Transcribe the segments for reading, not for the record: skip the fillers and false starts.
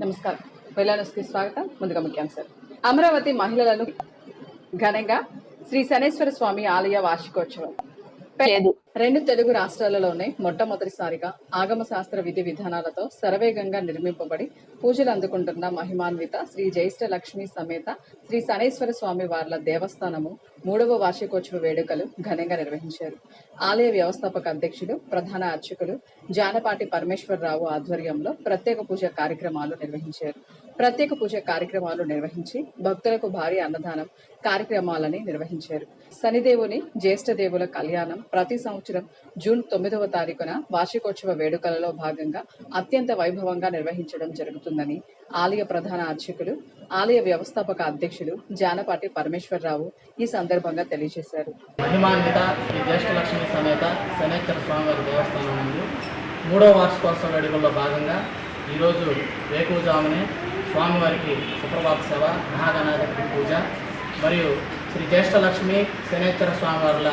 నమస్కారం. వెల్లానస్కి స్వాగతం. ముందుగా ముఖ్యాంశాలు. అమరావతి మహిళలను ఘనంగా శ్రీ శనేశ్వర స్వామి ఆలయ వార్షికోత్సవం లేదు. 2 తెలుగు రాష్ట్రాలలోనే మొట్టమొదటిసారిగా ఆగమ శాస్త్ర విధి విధానాలతో శరవేగంగా నిర్మింపబడి పూజలు అందుకుంటున్న మహిమాన్విత శ్రీ జ్యేష్ఠ లక్ష్మీ సమేత శ్రీ శనేశ్వర స్వామి వార్ల దేవస్థానము 3వ వార్షికోత్సవ వేడుకలు ఘనంగా నిర్వహించారు. ఆలయ వ్యవస్థాపక అధ్యక్షుడు, ప్రధాన అర్చకులు జానపాటి పరమేశ్వరరావు ఆధ్వర్యంలో ప్రత్యేక పూజ కార్యక్రమాలు నిర్వహించి భక్తులకు భారీ అన్నదానం కార్యక్రమాలని నిర్వహించారు. శనిదేవుని జ్యేష్ఠ దేవుల కళ్యాణం ప్రతి సంవత్సరం జూన్ 9వ తారీఖున వార్షికోత్సవ వేడుకలలో భాగంగా అత్యంత వైభవంగా నిర్వహించడం జరుగుతుందని ఆలయ ప్రధాన అర్చకులు, ఆలయ వ్యవస్థాపక అధ్యక్షులు జానపాటి పరమేశ్వరరావు ఈ సందర్భంగా తెలియజేశారు. మహిమాన్విత శ్రీ జ్యేష్ఠ లక్ష్మీ సమేత శనేశ్వర స్వామివారి దేవస్థానం నందు 3వ వార్షికోత్సవ వేడుకల్లో భాగంగా ఈరోజు వేకువజామునే స్వామివారికి సుప్రభాత సేవ, మహాగణాధిపతి పూజ మరియు శ్రీ జ్యేష్ఠ లక్ష్మీ శనేశ్వర స్వామివారుల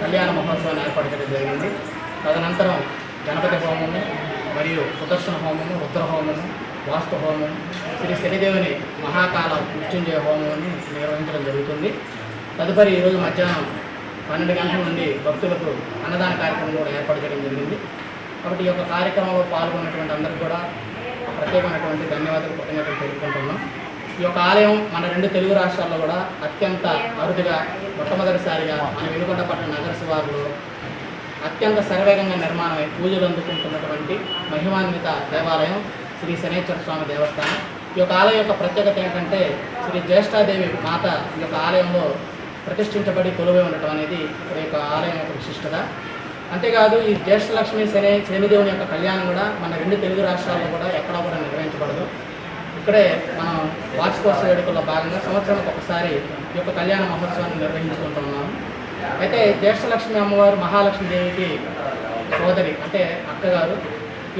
కళ్యాణ మహోత్సవాన్ని ఏర్పాటు చేయడం జరిగింది. తదనంతరం గణపతి హోమము మరియు సుదర్శన హోమము, రుద్ర హోమము, వాస్తు హోమం, శ్రీ శనిదేవుని మహాకాల మృత్యుంజయ హోమాన్ని నిర్వహించడం జరుగుతుంది. తదుపరి ఈరోజు మధ్యాహ్నం 12 గంటల నుండి భక్తులకు అన్నదాన కార్యక్రమం కూడా ఏర్పాటు చేయడం జరిగింది. కాబట్టి ఈ యొక్క కార్యక్రమంలో పాల్గొన్నటువంటి అందరికీ కూడా ప్రత్యేకమైనటువంటి ధన్యవాదాలు, కృతజ్ఞతలు తెలుపుకుంటున్నాం. ఈ యొక్క ఆలయం మన 2 తెలుగు రాష్ట్రాల్లో కూడా అత్యంత అరుదుగా మొట్టమొదటిసారిగా మన వెనుకొండపట్నం నగర శివారులో అత్యంత శరవేగంగా నిర్మాణమై పూజలు అందుకుంటున్నటువంటి మహిమాన్విత దేవాలయం శ్రీ శనేశ్వర స్వామి దేవస్థానం. ఈ యొక్క ఆలయం యొక్క ప్రత్యేకత ఏంటంటే శ్రీ జ్యేష్ఠాదేవి మాత ఈ యొక్క ఆలయంలో ప్రతిష్ఠించబడి కొలువై ఉండటం అనేది ఈ యొక్క ఆలయం యొక్క విశిష్టత. అంతేకాదు ఈ జ్యేష్ఠ లక్ష్మీ శనిదేవుని యొక్క కళ్యాణం కూడా మన 2 తెలుగు రాష్ట్రాల్లో కూడా ఎక్కడా కూడా నిర్వహించబడదు. ఇక్కడే మనం వార్షికోత్సవ వేడుకల్లో భాగంగా సంవత్సరానికి ఒకసారి ఈ యొక్క కళ్యాణ మహోత్సవాన్ని నిర్వహించుకుంటున్నాము. అయితే జ్యేష్ఠ లక్ష్మీ అమ్మవారు మహాలక్ష్మీదేవికి సోదరి, అంటే అక్కగారు.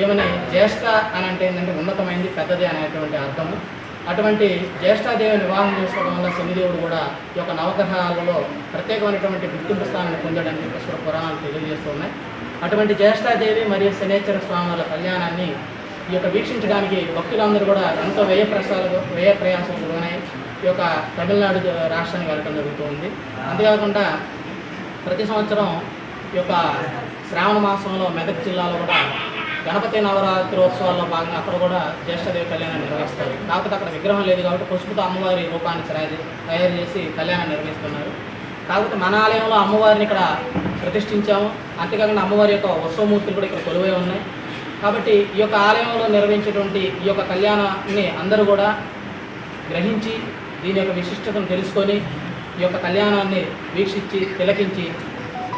ఏమని జ్యేష్ఠ అని అంటే ఏంటంటే ఉన్నతమైంది, పెద్దది అనేటువంటి అర్థము. అటువంటి జ్యేష్ఠాదేవిని వివాహం చేసుకోవడం వల్ల శనిదేవుడు కూడా ఈ యొక్క నవగ్రహాలలో ప్రత్యేకమైనటువంటి గుర్తింపు స్థానాన్ని పొందడానికి చెప్పేసి పురాణాలు తెలియజేస్తూ ఉన్నాయి. అటువంటి జ్యేష్ఠాదేవి మరియు శనేశ్వర స్వాముల కళ్యాణాన్ని ఈ యొక్క వీక్షించడానికి భక్తులందరూ కూడా ఎంతో వ్యయ ప్రయాసాలు ఉన్నాయి. ఈ యొక్క తమిళనాడు రాష్ట్రానికి వెళ్ళడం జరుగుతుంది. అంతేకాకుండా ప్రతి సంవత్సరం ఈ యొక్క శ్రావణ మాసంలో మెదక్ జిల్లాలో కూడా గణపతి నవరాత్రి ఉత్సవాల్లో భాగంగా అక్కడ కూడా జ్యేష్ఠదేవి కళ్యాణం నిర్వహిస్తారు. కాకపోతే అక్కడ విగ్రహం లేదు కాబట్టి పసుపుతో అమ్మవారి రూపాన్ని తయారు చేసి కళ్యాణం నిర్వహిస్తున్నారు. కాకపోతే మన ఆలయంలో అమ్మవారిని ఇక్కడ ప్రతిష్ఠించాము. అంతేకాకుండా అమ్మవారి యొక్క ఉత్సవమూర్తులు కూడా ఇక్కడ కొలువై ఉన్నాయి. కాబట్టి ఈ యొక్క ఆలయంలో నిర్వహించేటువంటి ఈ యొక్క కళ్యాణాన్ని అందరూ కూడా గ్రహించి దీని యొక్క విశిష్టతను తెలుసుకొని ఈ యొక్క కళ్యాణాన్ని వీక్షించి తిలకించి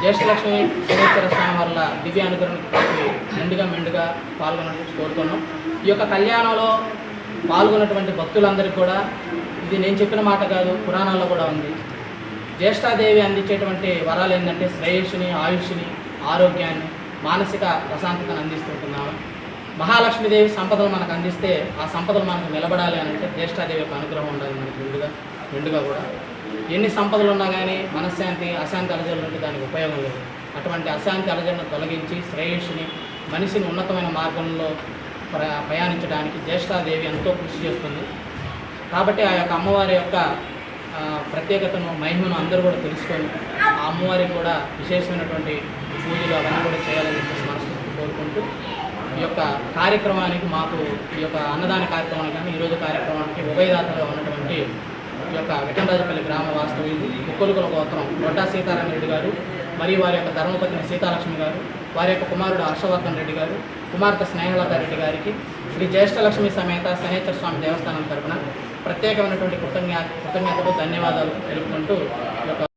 జ్యేష్ఠలక్ష్మి శనేశ్వర స్వామి వల్ల దివ్యానుగ్రహానికి మెండుగా పాల్గొనడానికి కోరుతున్నాం. ఈ యొక్క కళ్యాణంలో పాల్గొన్నటువంటి భక్తులందరికీ కూడా ఇది నేను చెప్పిన మాట కాదు, పురాణాల్లో కూడా ఉంది. జ్యేష్ఠాదేవి అందించేటువంటి వరాలు ఏంటంటే శ్రేయస్సుని, ఆయుష్ని, ఆరోగ్యాన్ని, మానసిక ప్రశాంతతను అందిస్తుంటున్నాము. మహాలక్ష్మీదేవి సంపదలు మనకు అందిస్తే ఆ సంపదలు మనకు నిలబడాలి అని అంటే జ్యేష్ఠాదేవి యొక్క అనుగ్రహం ఉండాలి మనకి మెండుగా కూడా. ఎన్ని సంపదలు ఉన్నా కానీ మనశ్శాంతి, అశాంతి అలజడులు ఉంటే దానికి ఉపయోగం లేదు. అటువంటి అశాంతి అలజడులను తొలగించి శ్రేయస్సుని, మనిషిని ఉన్నతమైన మార్గంలో ప్రయాణించడానికి జ్యేష్ఠాదేవి ఎంతో కృషి చేస్తుంది. కాబట్టి ఆ యొక్క అమ్మవారి యొక్క ప్రత్యేకతను, మహిమను అందరూ కూడా తెలుసుకొని ఆ అమ్మవారికి కూడా విశేషమైనటువంటి పూజలు అవన్నీ కూడా చేయాలని చెప్పేసి మనస్ఫూర్తి కోరుకుంటూ ఈ యొక్క కార్యక్రమానికి మాకు ఈ యొక్క అన్నదాన కార్యక్రమానికి కానీ ఈరోజు కార్యక్రమానికి ఉభయదాతగా ఉన్నటువంటి ఈ యొక్క విఠలరాజపల్లి గ్రామ వాస్తవ్యులు ముక్కలుకుల గోత్రం రొడ్డా సీతారాం రెడ్డి గారు మరియు వారి యొక్క ధర్మపత్ని సీతాలక్ష్మి గారు, వారి యొక్క కుమారుడు హర్షవర్ధన్ రెడ్డి గారు, కుమార్తె స్నేహలత రెడ్డి గారికి శ్రీ జ్యేష్ఠ లక్ష్మీ సమేత శనేశ్వర స్వామి దేవస్థానం తరఫున ప్రత్యేకమైనటువంటి కృతజ్ఞతలు, ధన్యవాదాలు తెలుపుకుంటూ